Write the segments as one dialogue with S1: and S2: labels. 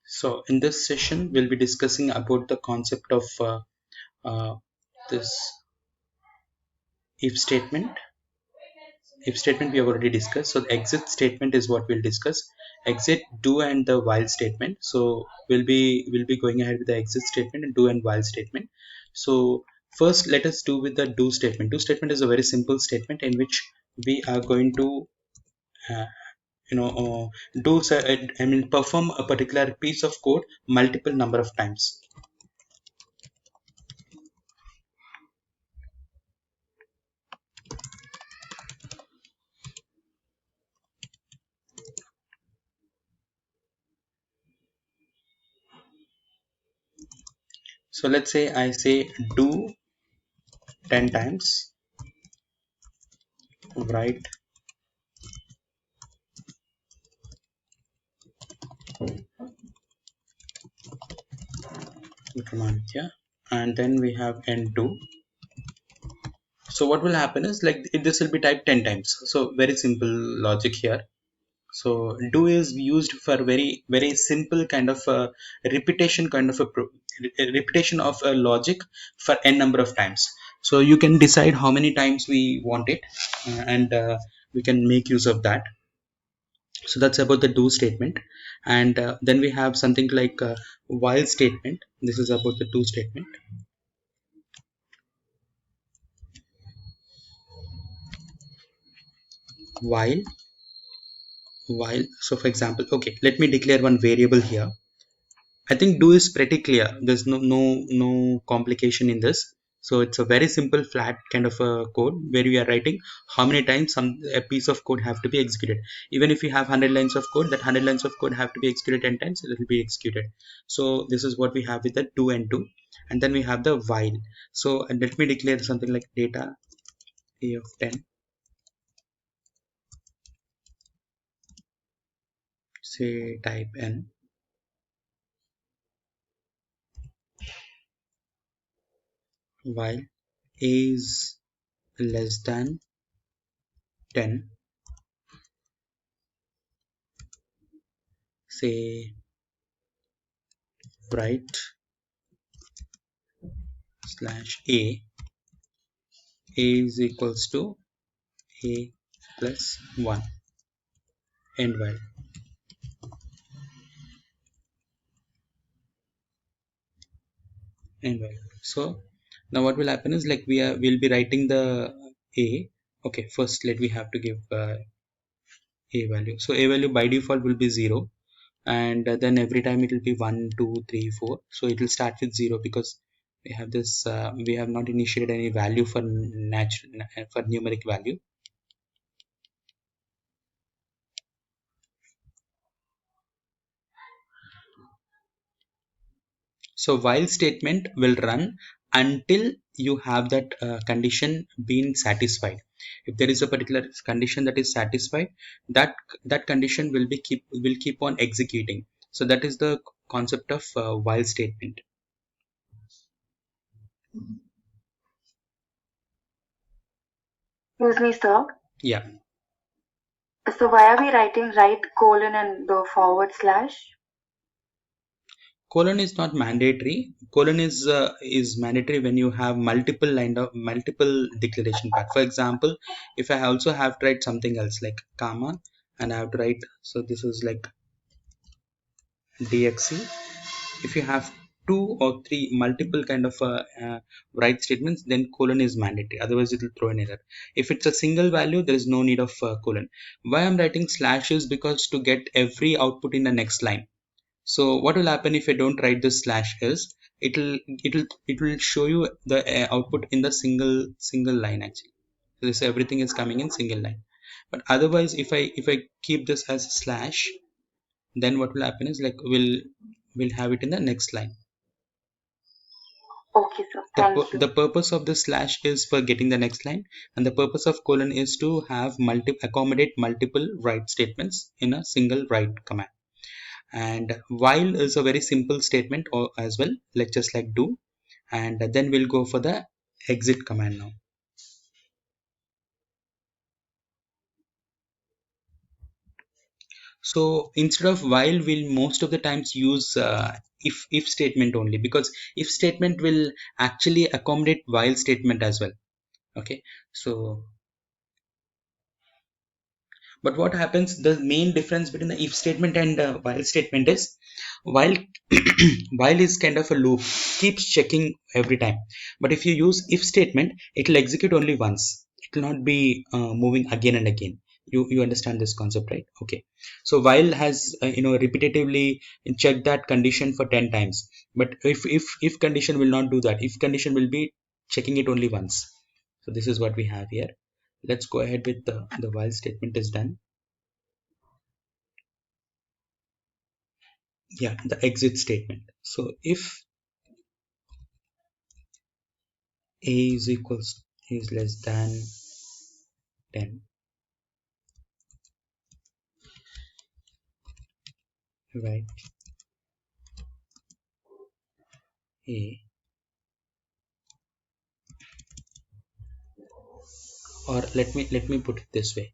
S1: So in this session, we'll be discussing about the concept of uh, this if statement. If statement we have already discussed. So the exit statement is what we'll discuss. Exit, do, and the while statement. So we'll be going ahead with the exit statement and do and while statement. So first, let us do with the do statement. Do statement is a very simple statement in which we are going to uh, perform a particular piece of code multiple number of times. So let's say I say do 10 times, write the command here, and then we have end do. So what will happen is like this will be typed 10 times. So very simple logic here. So do is used for very simple kind of a repetition kind of a repetition of a logic for n number of times. So you can decide how many times we want it, and we can make use of that. So that's about the do statement. And then we have something like while statement. This is about the do statement. While while, so for example, okay, let me declare one variable here. I think do is pretty clear. There's no complication in this. So it's a very simple flat kind of a code where we are writing how many times a piece of code have to be executed. Even if you have 100 lines of code, that 100 lines of code have to be executed 10 times, it will be executed. So this is what we have with the do and do. And then we have the while. So let me declare something like data a of 10, say type n, while a is less than 10, say write slash a is equals to a plus 1, end while. So now what will happen is like we'll be writing the a. Okay, first let we have to give a value. So a value by default will be 0, and then every time it will be 1 2 3 4. So it will start with 0 because we have this we have not initiated any value for natural for numeric value. So while statement will run until you have that condition being satisfied. If there is a particular condition that is satisfied, that that condition will keep on executing. So that is the concept of while statement.
S2: Excuse me, sir.
S1: Yeah.
S2: So why are we writing right colon and the forward slash?
S1: Colon is not mandatory. Colon is mandatory when you have multiple declaration part. For example, if I also have to write something else like comma, and I have to write, so this is like dxe. If you have two or three multiple kind of write statements, then colon is mandatory, otherwise it will throw an error. If it's a single value, there is no need of colon. Why I'm writing slash is because to get every output in the next line. So what will happen if I don't write the slash is it will show you the output in the single line actually. So this everything is coming in single line. But otherwise, if I keep this as slash, then what will happen is like we'll have it in the next line.
S2: Okay, sir. Thank you.
S1: The purpose of the slash is for getting the next line, and the purpose of colon is to have accommodate multiple write statements in a single write command. And while is a very simple statement or as well, like just like do. And then we'll go for the exit command now. So instead of while, we'll most of the times use if statement only, because if statement will actually accommodate while statement as well. Okay, so but what happens, the main difference between the if statement and while statement is, while while is kind of a loop, keeps checking every time. But if you use if statement, it will execute only once. It will not be moving again and again. You understand this concept, right? Okay, so while has repetitively check that condition for 10 times. But if condition will not do that. If condition will be checking it only once. So this is what we have here. Let's go ahead with the while statement is done. Yeah, the exit statement. So if a is equals is less than 10, right? A, or let me put it this way.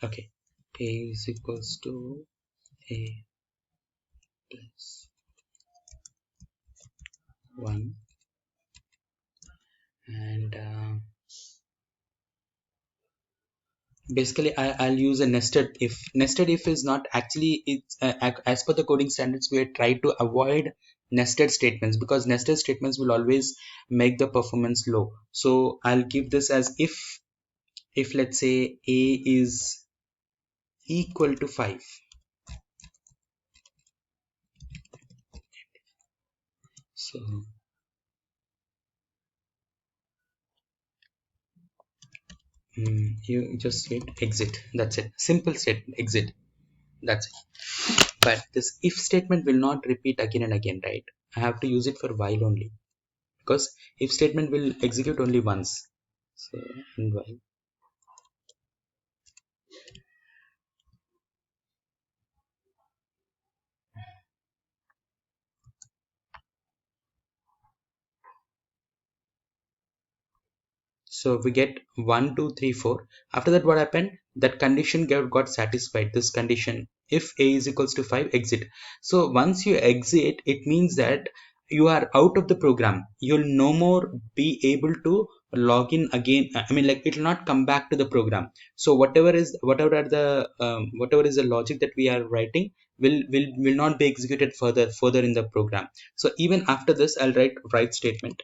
S1: Okay, a is equals to a plus 1, and basically I'll use a nested if. Nested if is not actually, it's as per the coding standards, we try to avoid nested statements, because nested statements will always make the performance low. So I'll give this as if let's say a is equal to 5. So you just hit exit. That's it. Simple statement, exit. That's it. But this if statement will not repeat again and again, right? I have to use it for while only, because if statement will execute only once. So and while. So we get 1, 2, 3, 4. After that, what happened? That condition got satisfied. This condition, if a is equals to 5, exit. So once you exit, it means that you are out of the program. You'll no more be able to log in again. I mean, like, it will not come back to the program. So whatever is the logic that we are writing will not be executed further in the program. So even after this, I'll write statement,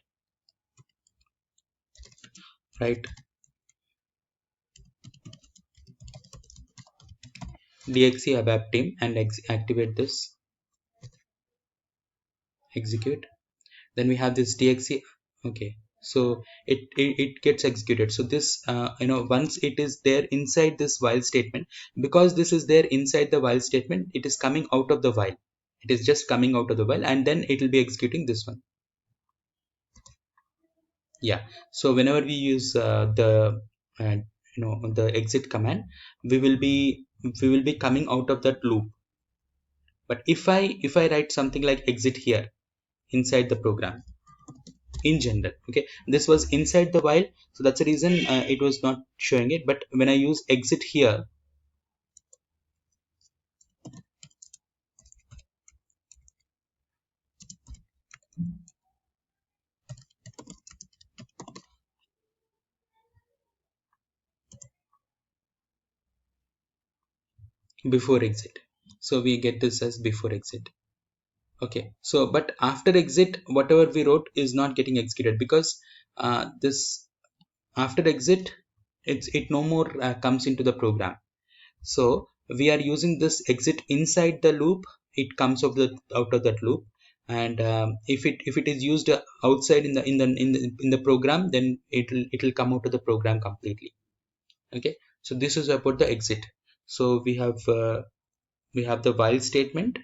S1: right? DXC ABAP team, and activate this, execute. Then we have this DXC. Okay, so it gets executed. So this once it is there inside this while statement, because this is there inside the while statement, it is coming out of the while. It is just coming out of the while, and then it will be executing this one. Yeah, so whenever we use uh, the exit command, we will be coming out of that loop. But if I write something like exit here inside the program in general, okay, this was inside the while, so that's the reason it was not showing it. But when I use exit here, before exit, so we get this as before exit. Okay, so but after exit, whatever we wrote is not getting executed, because this after exit, it no more comes into the program. So we are using this exit inside the loop. It comes out of that loop. And if it is used outside in the program, then it will come out of the program completely. Okay, so this is about the exit. So we have the while statement.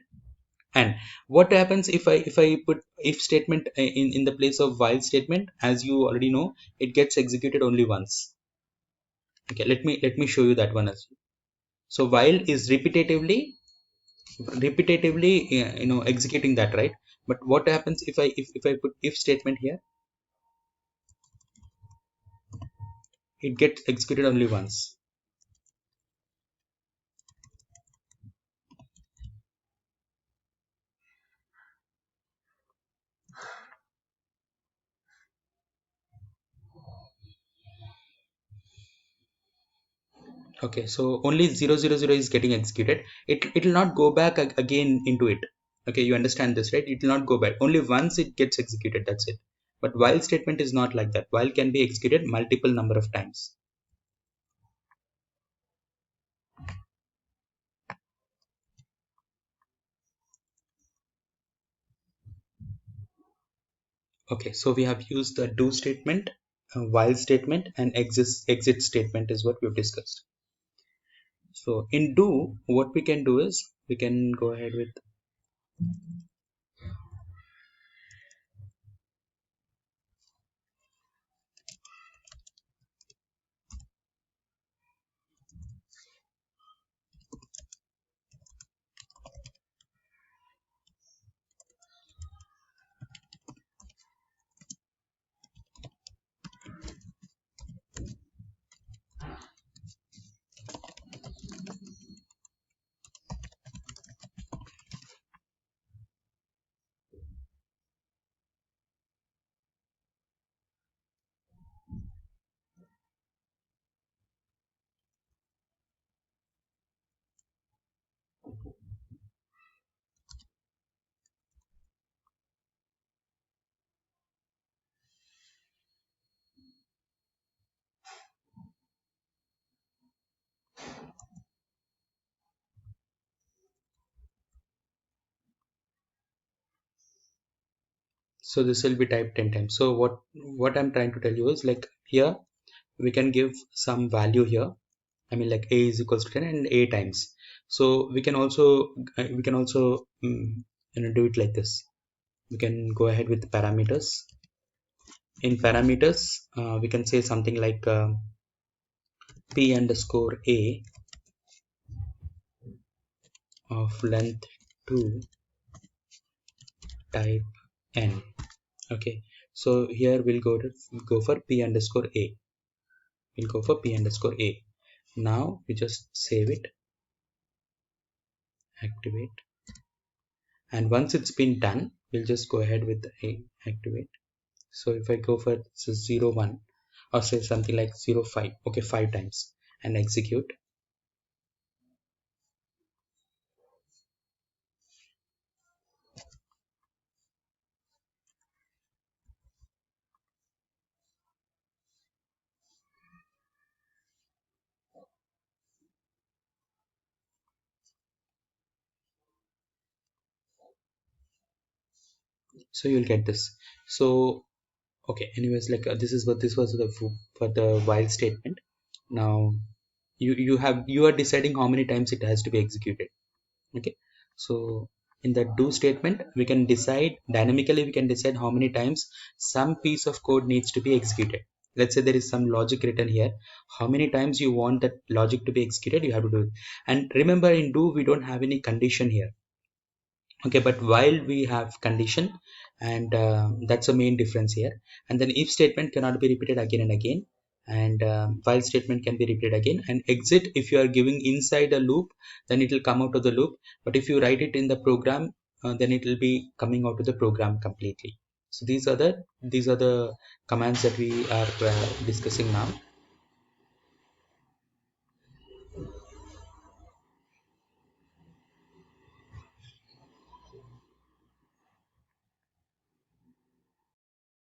S1: And what happens if I put if statement in the place of while statement? As you already know, it gets executed only once. Okay, let me show you that one as well. So while is repetitively repetitively executing that, right? But what happens if I put if statement here? It gets executed only once. Okay, so only 000 is getting executed. It will not go back again into it. Okay, you understand this, right? It will not go back. Only once it gets executed, that's it. But while statement is not like that. While can be executed multiple number of times. Okay, so we have used the do statement, while statement, and exit statement is what we've discussed. So in do, what we can do is we can go ahead with. So this will be typed 10 times. So what I'm trying to tell you is, like, here we can give some value here. I mean, like a is equals to 10 and a times. So we can also do it like this. We can go ahead with parameters. In parameters, we can say something like p underscore a of length 2 type n. Okay, so here go for p underscore a. We'll go for p underscore a. Now we just save it, activate, and once it's been done, we'll just go ahead with a activate. So if I go for 0 1, or say something like 0 5, okay, 5 times, and execute. So you'll get this. So okay, anyways, like this was for the while statement. Now you are deciding how many times it has to be executed. Okay, so in the do statement, we can decide dynamically, we can decide how many times some piece of code needs to be executed. Let's say there is some logic written here. How many times you want that logic to be executed, you have to do it. And remember, in do we don't have any condition here. Okay, but while we have condition, and that's the main difference here. And then if statement cannot be repeated again and again, and while statement can be repeated again. And exit, if you are giving inside a loop, then it will come out of the loop. But if you write it in the program, then it will be coming out of the program completely. So these are the commands that we are discussing now.